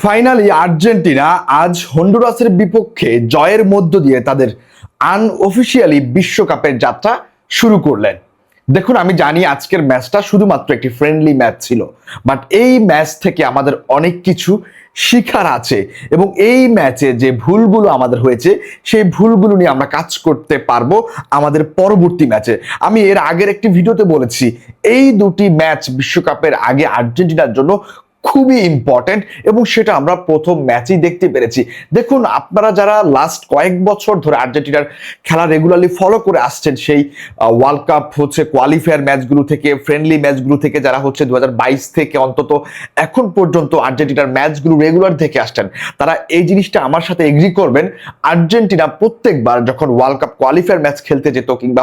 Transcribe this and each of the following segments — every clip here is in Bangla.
ফাইনালি আর্জেন্টিনা আজ হন্ডুরাসের বিপক্ষে জয়ের মধ্য দিয়ে তাদের আনঅফিসিয়ালি বিশ্বকাপের যাত্রা শুরু করলেন। দেখুন, আমি জানি আজকের ম্যাচটা শুধুমাত্র একটি ফ্রেন্ডলি ম্যাচ ছিল, বাট এই ম্যাচ থেকে আমাদের অনেক কিছু শিখার আছে এবং এই ম্যাচে যে ভুলগুলো আমাদের হয়েছে সেই ভুলগুলো নিয়ে আমরা কাজ করতে পারবো আমাদের পরবর্তী ম্যাচে। আমি এর আগের একটি ভিডিওতে বলেছি এই দুটি ম্যাচ বিশ্বকাপের আগে আর্জেন্টিনার জন্য খুবই ইম্পর্টেন্ট এবং সেটা আমরা প্রথম ম্যাচেই দেখতে পেরেছি। দেখুন, আপনারা যারা লাস্ট কয়েক বছর ধরে আর্জেন্টিনার খেলা রেগুলারলি ফলো করে আসছেন, সেই ওয়ার্ল্ড কাপ কোয়ালিফায়ার ম্যাচগুলো থেকে, ফ্রেন্ডলি ম্যাচগুলো থেকে, যারা 2022 থেকে অন্তত এখন পর্যন্ত আর্জেন্টিনার ম্যাচগুলো রেগুলার দেখে আসছেন, তারা এই জিনিসটা আমার সাথে এগ্রি করবেন। আর্জেন্টিনা প্রত্যেকবার যখন ওয়ার্ল্ড কাপ কোয়ালিফায়ার ম্যাচ খেলতে যেত কিংবা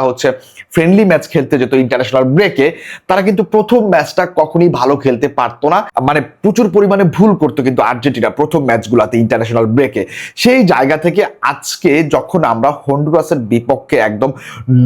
ফ্রেন্ডলি ম্যাচ খেলতে যেত ইন্টারন্যাশনাল ব্রেকে, তারা কিন্তু প্রথম ম্যাচটা কখনই ভালো খেলতে পারতো না, মানে প্রচুর পরিমাণে ভুল করতো কিন্তু আর্জেন্টিনা প্রথম ম্যাচগুলোতে ইন্টারন্যাশনাল ব্রেকে। সেই জায়গা থেকে আজকে যখন আমরা হন্ডুরাসের বিপক্ষে একদম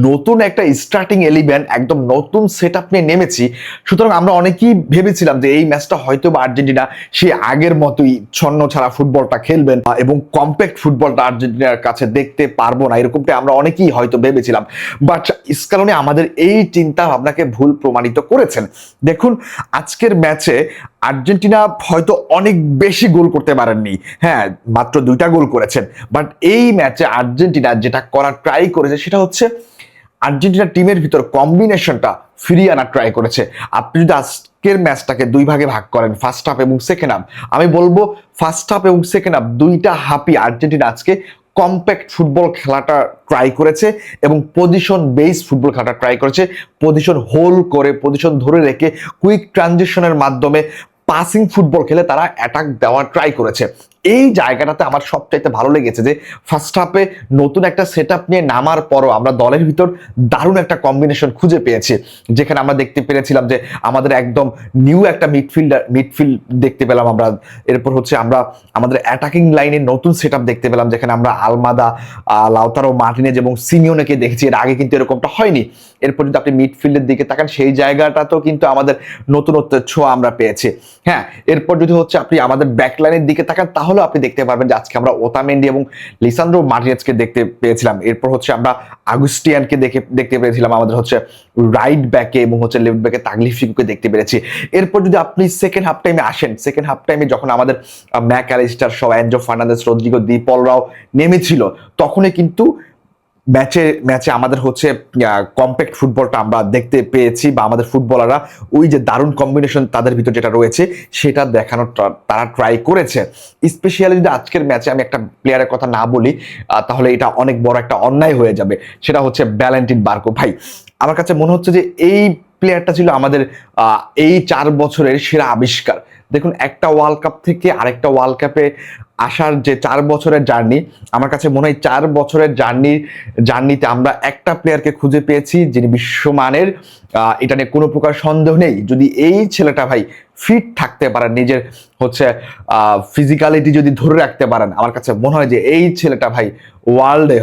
নতুন একটা স্টার্টিং 11, একদম নতুন সেট আপ নিয়ে নেমেছি, সুতরাং আমরা অনেকেই ভেবেছিলাম যে এই ম্যাচটা হয়তো বা আর্জেন্টিনা সে আগের মতোই ছন্ন ছাড়া ফুটবলটা খেলবেন এবং কম্প্যাক্ট ফুটবলটা আর্জেন্টিনার কাছে দেখতে পারবো না, এরকমটা আমরা অনেকেই হয়তো ভেবেছিলাম। বাট স্কালোনি আমাদের এই চিন্তা ভাবনাকে ভুল প্রমাণিত করেছেন। দেখুন, আজকের ম্যাচে আর্জেন্টিনা হয়তো অনেক বেশি গোল করতে পারেননি, হ্যাঁ মাত্র 2টা গোল করেছেন, বাট এই ম্যাচে আর্জেন্টিনা যেটা করার ট্রাই করেছে সেটা হচ্ছে আর্জেন্টিনা টিমের ভিতর কম্বিনেশনটা ফিরিয়ে আনার ট্রাই করেছে। আপনি যদি আজকের ম্যাচটাকে দুই ভাগে ভাগ করেন, ফার্স্ট হাফ এবং সেকেন্ড হাফ, আমি বলবো ফার্স্ট হাফ এবং সেকেন্ড হাফ দুইটা হাফই আর্জেন্টিনা আজকে কম্প্যাক্ট ফুটবল খেলাটা ট্রাই করেছে এবং পজিশন বেস ফুটবল খেলাটা ট্রাই করেছে। পজিশন হোল্ড করে, পজিশন ধরে রেখে কুইক ট্রানজিশনের মাধ্যমে পাসিং ফুটবল খেলে তারা অ্যাটাক দেওয়ার ট্রাই করেছে। এই জায়গাটাতে আমার সবচাইতে ভালো লেগেছে যে ফার্স্ট হাফে নতুন একটা সেট আপ নিয়ে নামার পরও আমরা দলের ভিতর দারুণ একটা কম্বিনেশন খুঁজে পেয়েছি, যেখানে আমরা দেখতে পেরেছিলাম যে আমাদের একদম নিউ একটা মিডফিল্ড দেখতে পেলাম আমরা। এরপর আমরা আমাদের অ্যাটাকিং লাইনে নতুন সেট আপ দেখতে পেলাম, যেখানে আমরা আলমাদা, লাউতারো মার্টিনেজ এবং সিমিওনেকে দেখেছি। এর আগে কিন্তু এরকমটা হয়নি। এরপর যদি আপনি মিডফিল্ডের দিকে তাকান, সেই জায়গাটাতেও কিন্তু আমাদের নতুনত্বের ছোঁয়া আমরা পেয়েছি। হ্যাঁ, এরপর যদি আপনি আমাদের ব্যাকলাইনের দিকে তাকান, তাহলে আপনি দেখতে পারবেন যে আজকে আমরা ওতামেন্ডি এবং লিসান্দ্রো মার্টিনেজকে দেখতে পেয়েছিলাম। এরপর আমরা আগুস্টিয়ানকে দেখতে পেয়েছিলাম আমাদের রাইট ব্যাকে এবং লেফট ব্যাকে তাগলিফিকুকে দেখতে পেরেছি। এরপর যদি আপনি সেকেন্ড হাফ টাইমে আসেন, সেকেন্ড হাফ টাইমে যখন আমাদের ম্যাকঅ্যালিস্টার সহ এনজো ফার্নান্দেজ, রদ্রিগো দি পলরাও নেমেছিল, তখনই কিন্তু ম্যাচে আমাদের কম্প্যাক্ট ফুটবলটা আমরা দেখতে পেয়েছি, বা আমাদের ফুটবলাররা ওই যে দারুণ কম্বিনেশন তাদের ভিতর যেটা রয়েছে সেটা দেখানোর তারা ট্রাই করেছে। স্পেশালি যদি আজকের ম্যাচে আমি একটা প্লেয়ারের কথা না বলি তাহলে এটা অনেক বড় একটা অন্যায় হয়ে যাবে, সেটা ভ্যালেন্টিন বার্কো। ভাই, আমার কাছে মনে হচ্ছে যে এই প্লেয়ারটা ছিল আমাদের এই 4 বছরের সেরা আবিষ্কার। দেখুন, একটা ওয়ার্ল্ড কাপ থেকে আরেকটা ওয়ার্ল্ড কাপে আসার যে 4 বছরের জার্নি, আমার কাছে মনে হয় 4 বছরের জার্নিতে আমরা একটা প্লেয়ারকে খুঁজে পেয়েছি যিনি বিশ্বমানের, এটা নিয়ে কোনো প্রকার সন্দেহ নেই। যদি এই ছেলেটা ভাই ফিট থাকতে পারেন, নিজের ফিজিক্যালিটি যদি ধরে রাখতে পারেন, আমার কাছে মনে হয় যে এই ছেলেটা ভাই ওয়ার্ল্ডে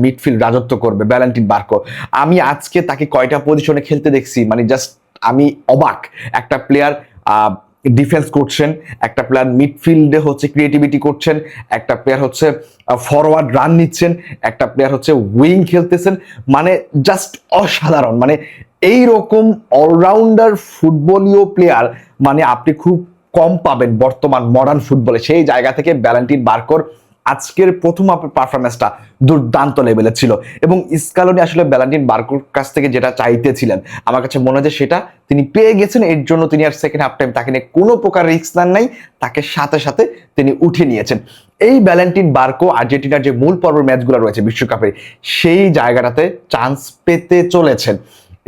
মিডফিল্ড রাজত্ব করবে। ভ্যালেন্টিন বার্কো, আমি আজকে তাকে কয়টা পজিশনে খেলতে দেখছি, মানে জাস্ট আমি অবাক। একটা প্লেয়ার ডিফেন্স করছেন, একটা প্লেয়ার মিডফিল্ডে ক্রিয়েটিভিটি করছেন, একটা প্লেয়ার ফরওয়ার্ড রান নিচ্ছেন, একটা প্লেয়ার উইং খেলতেছেন, মানে জাস্ট অসাধারণ। মানে এই রকম অলরাউন্ডার ফুটবলীয় প্লেয়ার মানে আপনি খুব কম পাবেন বর্তমান মডার্ন ফুটবলে। সেই জায়গা থেকে ভ্যালেন্টিন বার্কোর আজকের প্রথম পারফরমেন্সটা দুর্দান্ত লেভেলের ছিল এবং স্কালোনি আসলে ভ্যালেন্টিন বার্কোর কাছ থেকে যেটা চাইতেছিলেন, আমার কাছে মনে হয় যে সেটা তিনি পেয়ে গেছেন। এর জন্য তিনি আর সেকেন্ড হাফ টাইম তাকে নিয়ে কোনো প্রকার রিস্ক নেন নাই, তাকে সাথে সাথে তিনি উঠে নিয়েছেন। এই ভ্যালেন্টিন বার্কো আর্জেন্টিনার যে মূল পর্বের ম্যাচগুলো রয়েছে বিশ্বকাপে, সেই জায়গাটাতে চান্স পেতে চলেছেন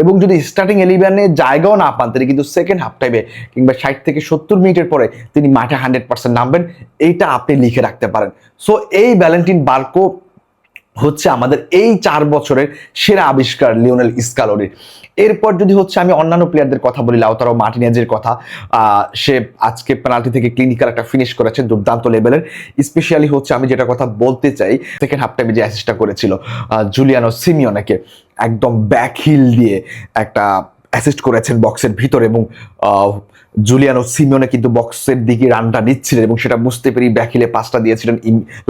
এবং যদি স্টার্টিং 11-এ জায়গাও না পান, তিনি কিন্তু সেকেন্ড হাফ টাইমে কিংবা 60 থেকে 70 মিনিটের পরে তিনি মাঠে 100% নামবেন, এইটা আপনি লিখে রাখতে পারেন। সো এই ভ্যালেন্টিন বার্কো আমাদের এই 4 বছরের সেরা আবিষ্কার লিওনেল স্কালোনির। এরপর যদি আমি অন্যান্য প্লেয়ারদের কথা বলি, লাউতারো মার্টিনেজের কথা, সে আজকে পেনাল্টি থেকে ক্লিনিক্যাল একটা ফিনিশ করেছে দুর্দান্ত লেভেলের। স্পেশালি আমি যেটা কথা বলতে চাই, সেকেন্ড হাফ টাইমে যে অ্যাসিস্টটা করেছিল জুলিয়ানো সিমিওনেকে, একদম ব্যাক হিল দিয়ে একটা অ্যাসিস্ট করেছেন বক্সের ভিতরে, এবং জুলিয়ানো সিমিওনে কিন্তু বক্সের দিকে রানটা নিচ্ছিলেন এবং সেটা বুঝতে পেরে ব্যাকিলে পাসটা দিয়েছিলেন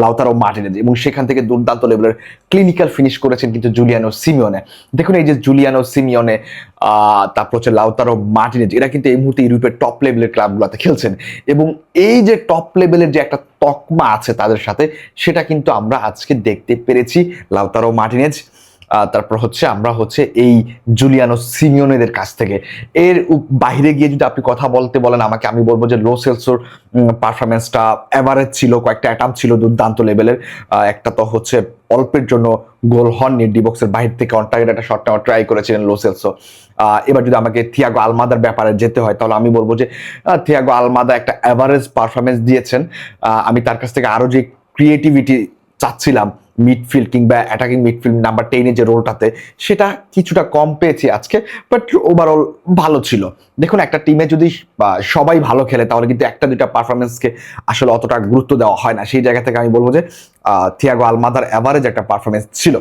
লাউতারো মার্টিনেজ, এবং সেখান থেকে দুর্দান্ত লেভেলের ক্লিনিক্যাল ফিনিশ করেছেন কিন্তু জুলিয়ানো সিমিওনে। দেখুন এই যে জুলিয়ানো সিমিওনে, তারপর হচ্ছে লাউতারো মার্টিনেজ, এরা কিন্তু এই মুহূর্তে ইউরোপের টপ লেভেলের ক্লাবগুলোতে খেলছেন, এবং এই যে টপ লেভেলের যে একটা তকমা আছে তাদের সাথে, সেটা কিন্তু আমরা আজকে দেখতে পেরেছি লাউতারো মার্টিনেজ, তারপর হচ্ছে আমরা হচ্ছে এই জুলিয়ানো সিমিওনেদের কাছ থেকে। এর বাইরে গিয়ে যদি আপনি কথা বলতে বলেন আমাকে, আমি বলবো যে লো সেলসোর পারফরমেন্সটা এভারেজ ছিল, কয়েকটা অ্যাটাম্প ছিল দুর্দান্ত লেভেলের, একটা তো হচ্ছে অল্পের জন্য গোল হননি, ডি বক্সের বাহির থেকে অন টার্গেট একটা শট নেওয়ার ট্রাই করেছিলেন লো সেলসো। এবার যদি আমাকে থিয়াগো আলমাদার ব্যাপারে যেতে হয় তাহলে আমি বলবো যে থিয়াগো আলমাদা একটা এভারেজ পারফরমেন্স দিয়েছেন। আমি তার কাছ থেকে আরো যে ক্রিয়েটিভিটি চাচ্ছিলাম মিডফিল্ড কিংবা অ্যাটাকিং মিডফিল্ড নাম্বার 10 যে রোলটাতে, সেটা কিছুটা কম পেয়েছি আজকে, বাট ওভারঅল ভালো ছিল। দেখুন একটা টিমে যদি সবাই ভালো খেলে তাহলে কিন্তু একটা দুইটা পারফরমেন্সকে আসলে অতটা গুরুত্ব দেওয়া হয় না, সেই জায়গা থেকে আমি বলবো যে থিয়াগো আলমাদার এভারেজ একটা পারফরমেন্স ছিল।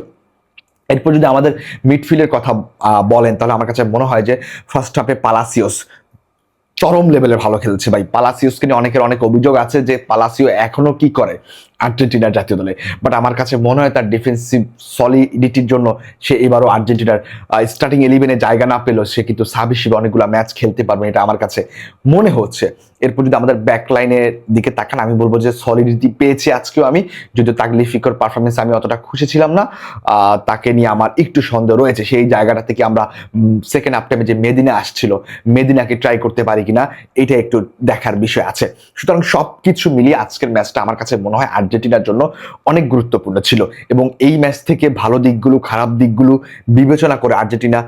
এরপর যদি আমাদের মিডফিল্ডের কথা বলেন তাহলে আমার কাছে মনে হয় যে ফার্স্ট হাফে পালাসিওস চরম লেভেলে ভালো খেলছে ভাই। পালাসিওসকে নিয়ে অনেকের অনেক অভিযোগ আছে যে পালাসিও এখনো কি করে আর্জেন্টিনার জাতীয় দলে, বাট আমার কাছে মনে হয় তার ডিফেন্সিভ সলিডিটির জন্য সে এবারও আর্জেন্টিনার স্টার্টিং 11-এ জায়গা না পেলেও সে কিন্তু সাব হিসেবে অনেকগুলো ম্যাচ খেলতে পারবে, এটা আমার কাছে মনে হচ্ছে। এরপর যদি আমাদের ব্যাক লাইনের দিকে তাকান, আমি বলবো যে সলিডিটি পেয়েছি আজকেও আমি, যদিও তাগলিফিকোর পারফরমেন্স আমি অতটা খুশি ছিলাম না, তাকে নিয়ে আমার একটু সন্দেহ রয়েছে। সেই জায়গাটা থেকে আমরা সেকেন্ড হাফ টাইমে যে মেদিনা আসছিল, মেদিনাকে ট্রাই করতে পারি কিনা এটা একটু দেখার বিষয় আছে। সুতরাং সবকিছু মিলিয়ে আজকের ম্যাচটা আমার কাছে মনে হয় আর্জেন্টিনার জন্য অনেক গুরুত্বপূর্ণ ছিল, এবং এই ম্যাচ থেকে ভালো দিকগুলো খারাপ দিকগুলো বিবেচনা করে Argentina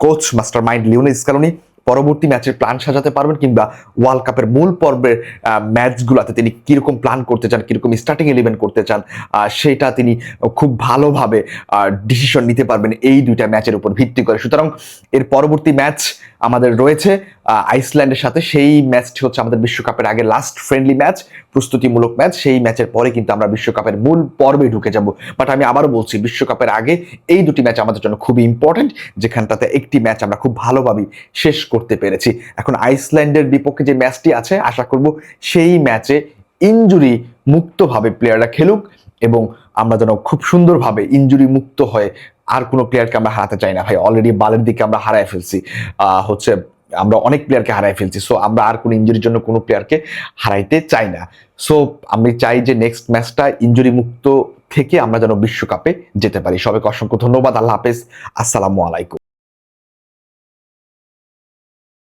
coach master mind Lionel Scaloni পরবর্তী ম্যাচের প্ল্যান সাজাতে পারবেন, কিংবা ওয়ার্ল্ড কাপের মূল পর্বের ম্যাচগুলোতে তিনি কিরকম প্ল্যান করতে চান, কিরকম স্টার্টিং 11 করতে চান, সেটা তিনি খুব ভালোভাবে ডিসিশন নিতে পারবেন এই দুইটা ম্যাচের উপর ভিত্তি করে। সুতরাং এর পরবর্তী ম্যাচ আমাদের রয়েছে আইসল্যান্ডের সাথে, সেই ম্যাচটি হচ্ছে আমাদের বিশ্বকাপের আগে লাস্ট ফ্রেন্ডলি ম্যাচ, প্রস্তুতিমূলক ম্যাচ। সেই ম্যাচের পরে কিন্তু আমরা বিশ্বকাপের মূল পর্বে ঢুকে যাব, বাট আমি আবারও বলছি বিশ্বকাপের আগে এই দুটি ম্যাচ আমাদের জন্য খুবই ইম্পর্টেন্ট, যেখানটাতে একটি ম্যাচ আমরা খুব ভালোভাবে শেষ করতে পেরেছি। এখন আইসল্যান্ডের বিপক্ষে যে ম্যাচটি আছে আশা করব সেই ম্যাচে ইনজুরি মুক্তভাবে প্লেয়াররা খেলুক, এবং আমরা যেন খুব সুন্দরভাবে ইনজুরি মুক্ত হয়ে আর কোনো প্লেয়ারকে আমরা হারাতে চাই না ভাই। অলরেডি বালের দিকে আমরা হারায় ফেলছি, হচ্ছে আমরা অনেক প্লেয়ারকে হারাই ফেলছি, সো আমরা আর কোনো ইনজুরির জন্য কোনো প্লেয়ারকে হারাইতে চাই না। সো আমি চাই যে নেক্সট ম্যাচটা ইনজুরি মুক্ত থেকে আমরা যেন বিশ্বকাপে যেতে পারি। সবাইকে অসংখ্য ধন্যবাদ। আল্লাহ হাফেজ, আসসালামু আলাইকুম।